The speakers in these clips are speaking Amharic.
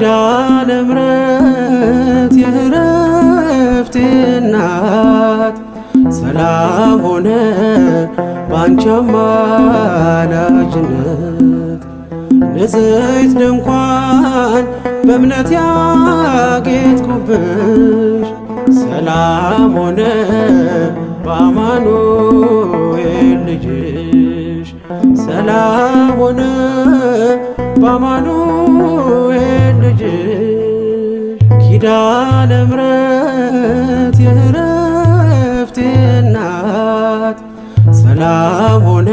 ኪዳነ ምሕረት የዕረፍቴ እናት ሰላም ሆነ ባንቺ አማላጅነት። ንጽሕት ድንኳን በእምነት ያጌጥኩብሽ ሰላም ሆነ በአማኑኤል ልጅሽ ሰላም ሆነ በአማኑኤል ልጅሽ። ኪዳነ ምሕረት የዕረፍቴ እናት ሰላም ሆነ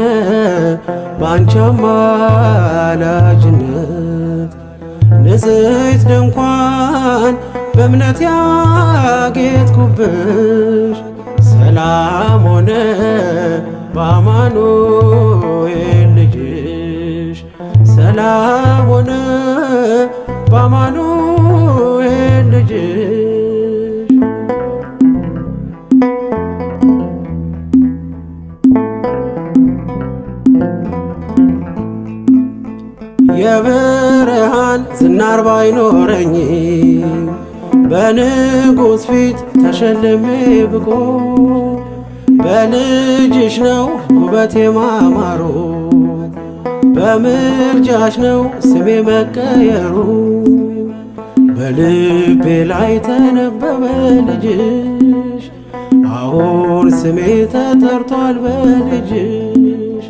ባንቺ አማላጅነት። ንጽሕት ድንኳን በእምነት ያጌጥኩብሽ ሰላም ሆነ በአማኑኤል ልጅሽ ሰላም ሆነ በአማኑኤል ልጅሽ። የብርሃን ዝናር ባይኖረኝ በንጉሥ ፊት ተሸልሜ ብቆ በልጅሽ ነው ውበቴ ማማሩ በምልጃሽ ነው ስሜ መቀየሩ። በልቤ ላይ ተነበበ ልጅሽ አሁን ስሜ ተጠርቷል በልጅሽ።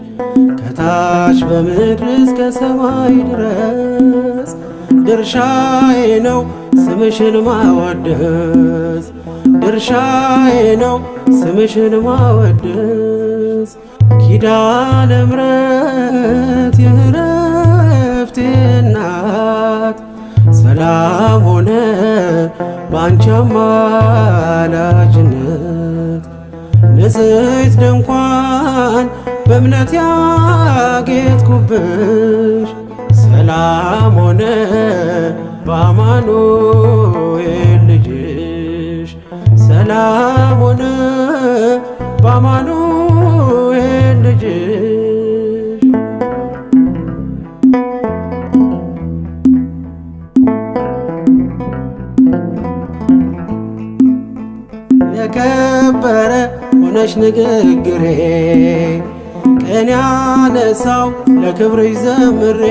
ከታች በምድር እስከ ሰማይ ድረስ ድርሻዬ ነው ስምሽን ማወደስ ድርሻዬ ነው ስምሽን ማወደስ። ኪዳነ ምሕረት የዕረፍቴ እናት ሰላም ሆነ ባንቺ አማላጅነት። ንጽሕት ድንኳን በእምነት ያጌጥኩብሽ ሰላም ሆነ በአማኑኤል ልጅሽ ሰላም ሆነ በአማኑኤል ልጅሽ። የከበረ ሆነሽ ንግግሬ ቅኔ ያነሳው ለክብርሽ ዘምሬ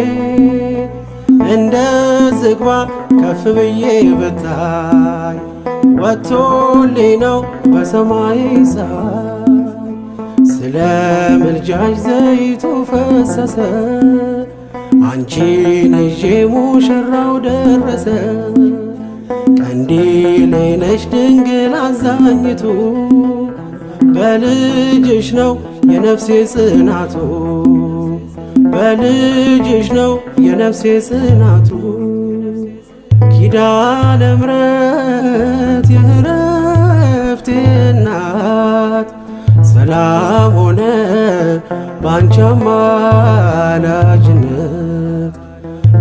እንደ ዝግባ ከፍ ብዬ ብታይ ወጥቶልኝ ነው በሰማይ ፀሐይ። ስለ ምልጃሽ ዘይቱ ፈሰሰ አንቺን ይዤ ሙሽራው ደረሰ። ቀንዲሌ ነሽ ድንግል አዛኝቱ በልጅሽ ነው የነፍሴ ጽናቱ በልጅሽ ነው የነፍሴ ጽናቱ። ኪዳነ ምሕረት የዕረፍቴ እናት ሰላም ሆነ ባንቺ አማላጅነት።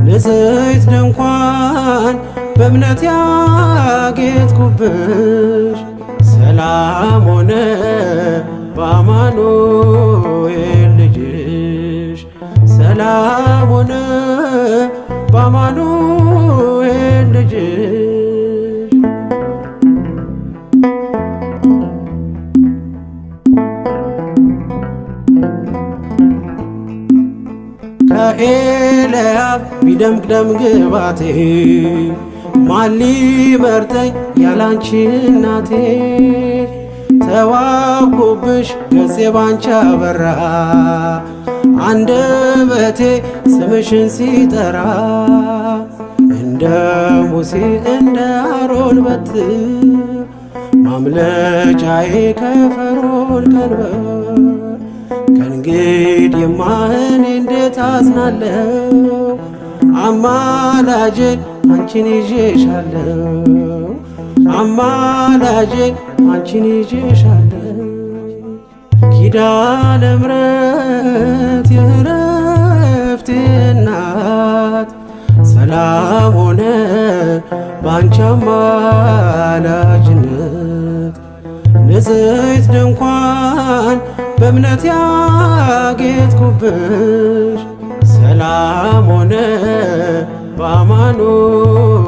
ንጽሕት ድንኳን በእምነት ያጌጥኩብሽ ሰላም ሆነ በአማኑኤል ልጅሽ ሰላም ሆነ በአማኑኤል ልጅሽ። ከኤልያብ ቢደምቅ ደም ግባቴ ማን ሊመርጠኝ ያላንቺ እናቴ። ተዋብኩብሽ ገጼ ባንቺ አበራ አንደበቴ ስምሽን ሲጠራ። እንደ ሙሴ እንደ አሮን በትር ማምለጫዬ ከፈርዖን ቀንበር። ከእንግዲህማ እኔ እንዴት አዝናለሁ አማላጄን አንቺን ይዤሻለሁ አማላጄን አንቺን ይዤሻለሁ። ኪዳነ ምሕረት የዕረፍቴ እናት ሰላም ሆነ ባንቺ አማላጅነት። ንጽሕት ድንኳን በእምነት ያጌጥኩብሽ ሰላም ሆነ በአማኑኤል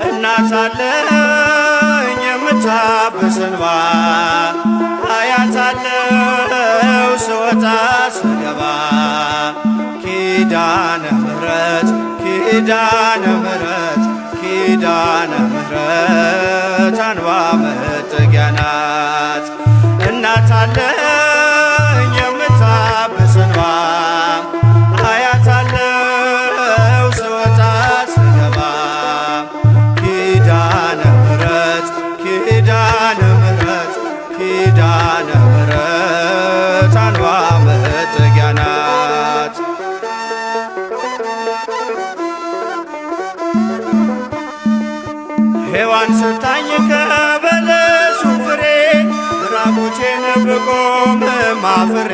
እናት አለኝ የምታብስ እንባ አያት አለው ስወጣ ስገባ ኪዳነ ምሕረት ኪዳነ ምሕረት ኪዳነ ምሕረት አንባ መጠጊያ ናት። እናት አለኝ የምታብስ እንባ አያት አለው ስወጣ ስገባ ኪዳነ ምሕረት ኪዳነ ምሕረት ኪዳነ ምሕረት አንባ መጠጊያ ናት። ሔዋን ሰታኝ ከበለሱ ፍሬ ራቁቴን ብቆም አፍሬ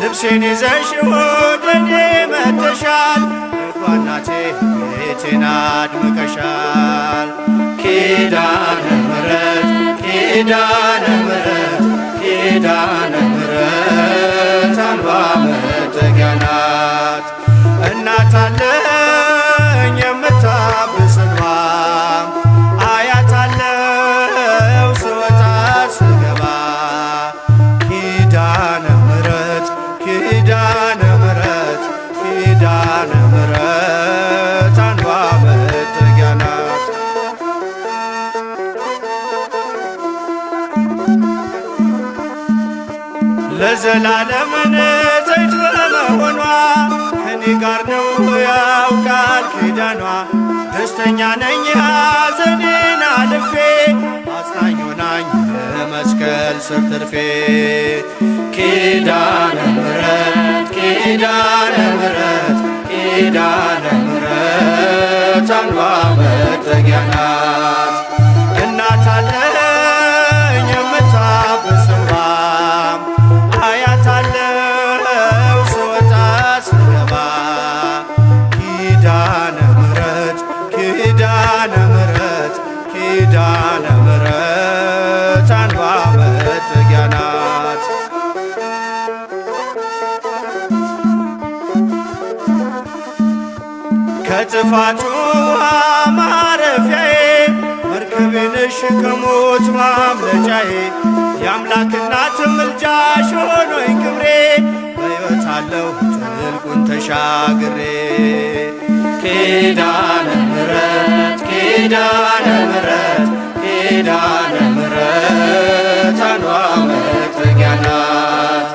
ልብሴን ይዘሽ ወደኔ መጥተሻል እኮ እናቴ ቤቴን አድምቀሻል። ኪዳነ ምሕረት ኪዳነ ምሕረት ኪዳነ ምሕረት አንባ መጠጊያ ናት። እናት አለኝ የምታብስ እንባ አያት አለው ስወጣ ስገባ ኪዳነ ምሕረት ኪዳነ ምሕረት ኪዳነ ምሕረት አንባ መጠጊያ ናት። ለዘላለም ንጽሕት በመሆኗ ከኔ ጋር ነው ያውቃል ኪዳኗ። ደስተኛ ነኝ ሐዘኔን አልፌ አጽናኝ ሆናኝ የመስቀል ስር ትርፌ ኪዳነ ምሕረት ኪዳነ ምሕረት ኪዳነ ምሕረት አንባ መጠጊያ ናት። እናት አለኝ የምታብስ እንባ አያት አለው ስወጣ ስገባ ኪዳነ ምሕረት ኪዳነ ምሕረት ኪዳነ ምሕረት አንባ መጠጊያ ናት። ከጥፋቱ ውሃ ማረፊያዬ መርከቤ ነሽ ከሞት ማምለጫዬ የአምላክ እናት ምልጃሽ ሆኖኝ ክብሬ በሕይወት አለሁ ጥልቁን ተሻግሬ ኪዳነ ምሕረት ኪዳነ ምሕረት ኪዳነ ምሕረት አንባ መጠጊያ ናት።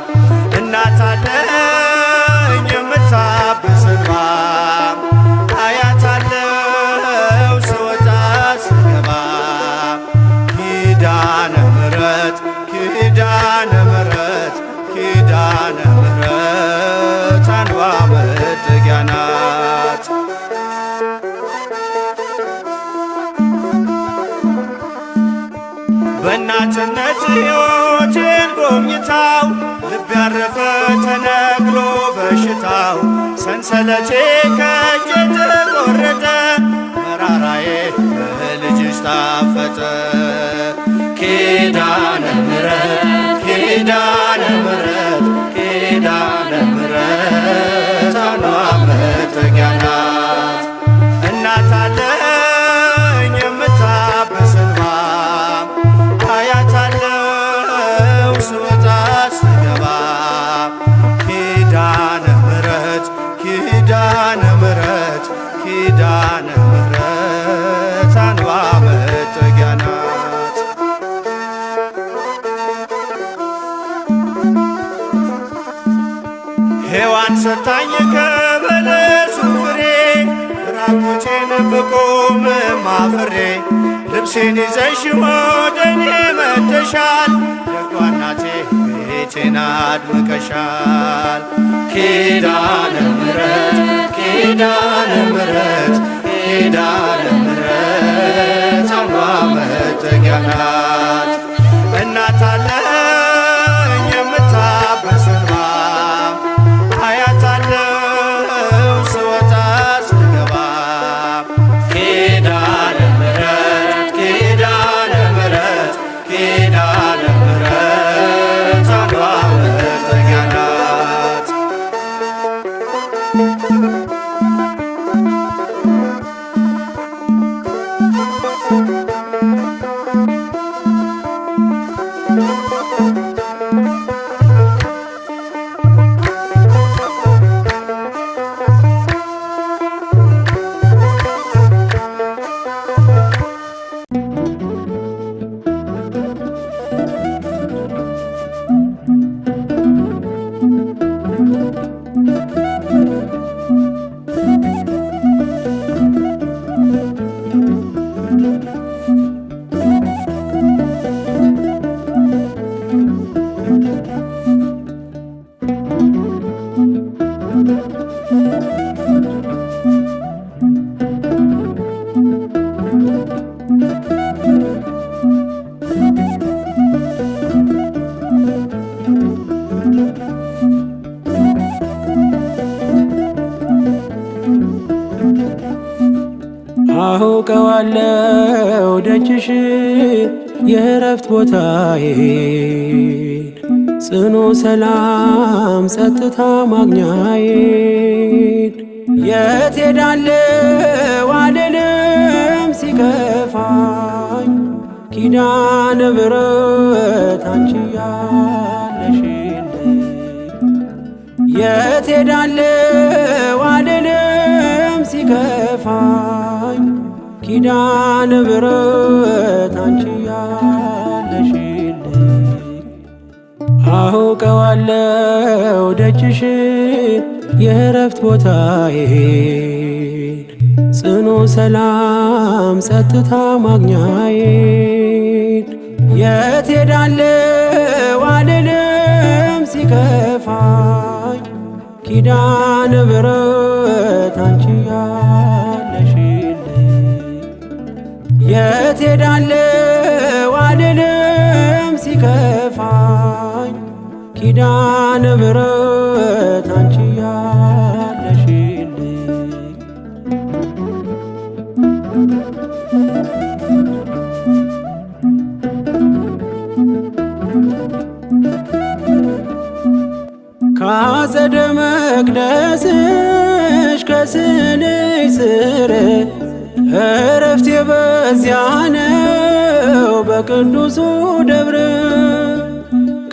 እናት አለኝ የምታብስ እንባ አያት አለው ስወጣ ስገባ ኪዳነ ምሕረት ኪዳነ ምሕረት ኪዳነ ምሕረት አንባ መጠጊያ ናት። በእናትነት ሕይወቴን ጎብኝታው ልብ ያረፈ ተነግሮ በሽታው ሰንሰለቴ ከእጄ ተቆረጠ መራራዬ በልጅሽ ታፈጠ ኪዳነ ምሕረት ኪዳነ ምሕረት ኪዳነ ምሕረት አንባ መጠጊያ ናት። እናት አለኝ የምታብስ እንባ አያት አለው ስወጣ ስገባ ኪዳነ ምሕረት ኪዳነ ምሕረት ኪዳነ ምሕረት አንባ መጠጊያ ናት። ሔዋን ሰታኝ ከበለሱ ፍሬ ራቁቴን ብቆም አፍሬ ልብሴን ይዘሽ ወደኔ መጥተሻል ደጓ እናቴ ቤቴን አድምቀሻል ኪዳነ ምሕረት ኪዳነ ምሕረት ኪዳነ ምሕረት አንባ መጠጊያ ናት። እናት አለኝ የምታብስ እንባ አያት አለው ስወጣ ስገባ ኪዳነ ምሕረት ኪዳነ ምሕረት አውቀዋለው ደጅሽን የእረፍት ቦታዬን ጽኑ ሰላም ጸጥታ ማግኛዬን የት ሄዳለሁ አልልም ሲከፋኝ ኪዳነ ምሕረት አንቺ ያለሽልኝ የት ሄዳለሁ አልልም ሲከፋኝ ኪዳነ ምሕረት አንቺ ያለሽልኝ አውቀዋለው ደጅሽን የእረፍት ቦታዬን ጽኑ ሰላም ጸጥታ ማግኛዬን የት ሄዳለሁ አልልም ሲከፋኝ ኪዳነ ምሕረት አንቺ ያለሽልኝ የት ሄዳለሁ አልልም ሲከፋኝ ኪዳነ ምሕረት አንቺ ያለሽልኝ ከአጸደ መቅደስሽ ከስንኝ ስር እረፍቴ በዚያ ነው በቅዱሱ ደብረ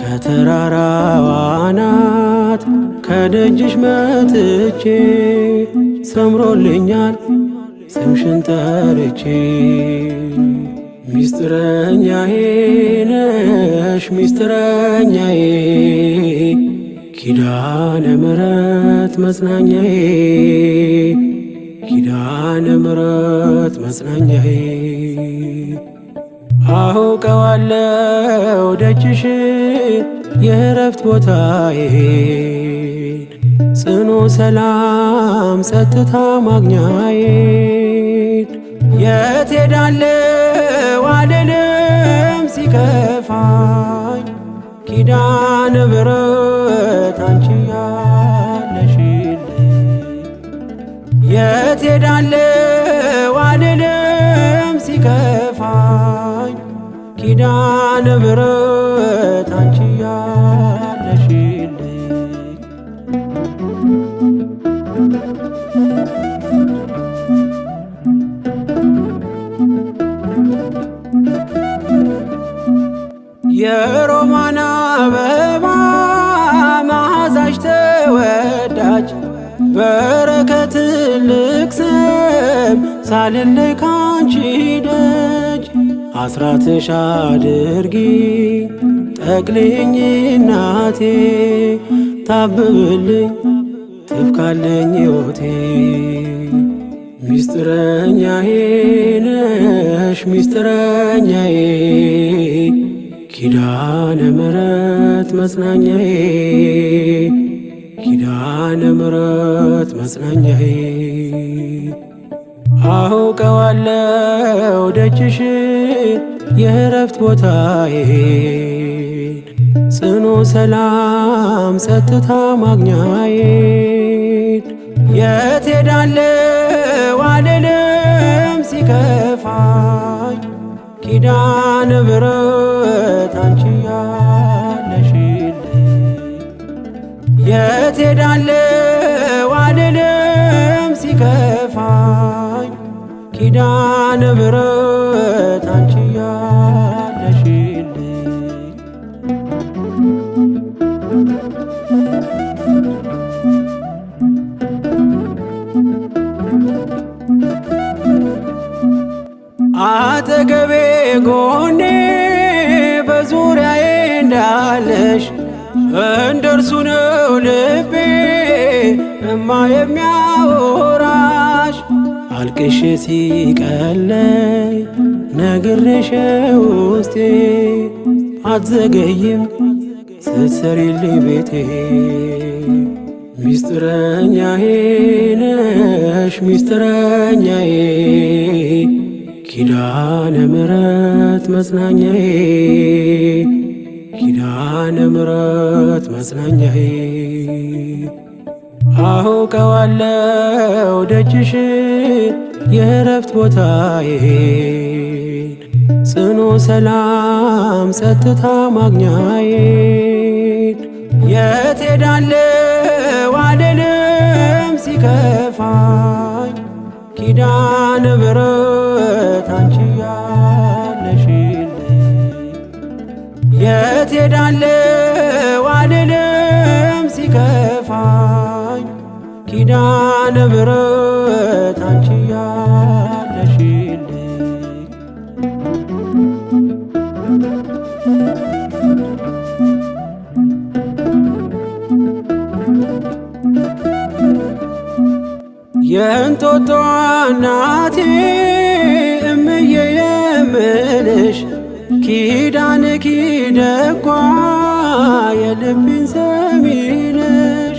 ከተራራው አናት ከደጅሽ መጥቼ ሰምሮልኛል ስምሽን ጠርቼ ሚስጥረኛዬ ነሽ ሚስጥረኛዬ ኪዳነ ምሕረት መጽናኛዬ ኪዳነ ምሕረት መጽናኛዬ አውቀዋለው ደጅሽን የእረፍት ቦታዬን ጽኑ ሰላም ጸጥታ ማግኛዬን የት ሄዳለሁ አልልም ሲከፋኝ ኪዳነ ምሕረት አንቺ ያለሽልኝ የት ሄዳለሁ አልልም ሲከፋኝ ኪዳነ ምሕረት አንቺ ያለሽልኝ የሮማን አበባ መዓዛሽ ተወዳጅ በረከት ልቅሰም ሳልለይ ካንቺ ደጅ አስራትሽ አድርጊ ጠቅልኝ እናቴ ታብብልኝ ትብካለኝ ሕይወቴ ሚስጥረኛዬ ነሽ ሚስጥረኛዬ ኪዳነ ምሕረት መጽናኛዬ ኪዳነ ምሕረት መጽናኛዬ አውቀዋለው ደጅሽን የእረፍት ቦታዬን ጽኑ ሰላም ጸጥታ ማግኛዬን የት ሄዳለሁ አልልም ሲከፋኝ ኪዳነ ምሕረት አንቺ ያለሽልኝ የት ሄዳለሁ አልልም ሲከፋኝ ኪዳነ ምሕረት አንቺ ያለሽልኝ አጠገቤ ጎኔ በዙሪያዬ እንዳለሽ እንደርሱ ነው ልቤ እማ የሚያወራሽ አልቅሽ ሲቀለይ ነግሬሽ ውስጤ አትዘገይም ስትሰሪልኝ ቤቴ ሚስጥረኛዬ ነሽ ሚስጥረኛዬ ኪዳነ ምሕረት መጽናኛዬ ኪዳነ ምሕረት መጽናኛዬ አውቀዋለው ደጅሽን የእረፍት ቦታዬን ጽኑ ሰላም ጸጥታ ማግኛዬን የት ሄዳለሁ አልልም ሲከፋኝ ኪዳነ ምሕረት አንቺ ያለሽልኝ የት ሄዳለሁ አልልም ሲከፋኝ ኪዳነ ምሕረት አንቺ ያለሽልኝ የእንጦጦ እናቴ እምዬ የምልሽ ኪዳንኪ ደጓ የልቤን ሰሚ ነሽ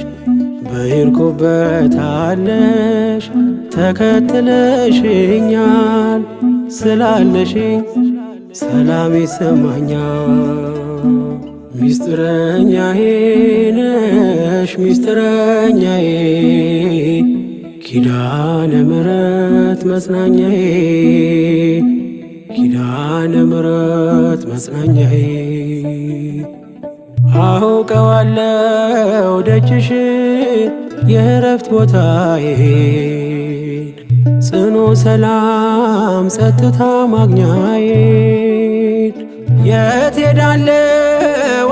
በሄድኩበት አለሽ ተከትለሽኛል ስላለሽኝ ሰላም ይሰማኛል። ሚስጥረኛዬ ነሽ ሚስጥረኛዬ ኪዳነ ምሕረት መጽናኛዬ ኪዳነ ምሕረት መጽናኛዬ አውቀዋለሁ ደጅሽን የእረፍት ቦታዬን ጽኑ ሰላም ጸጥታ ማግኛዬን የት ሄዳለሁ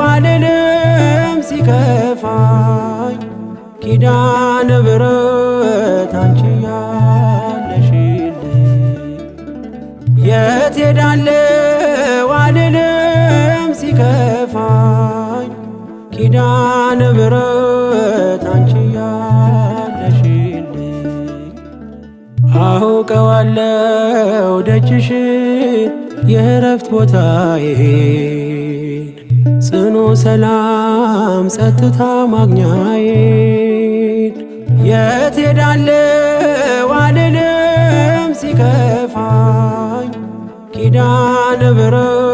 አልልም ሲከፋኝ ኪዳነ ምሕረት አንቺ ያለሽልኝ የት ሄዳለሁ አልልም ሲከፋኝ ኪዳነ ምሕረት አንቺ ያለሽልኝ አውቀዋለሁ ደጅሽን የእረፍት ቦታዬን ጽኑ ሰላም ጸጥታ ማግኛዬን የት ሄዳለሁ አልልም ሲከፋኝ ኪዳነ ምሕረት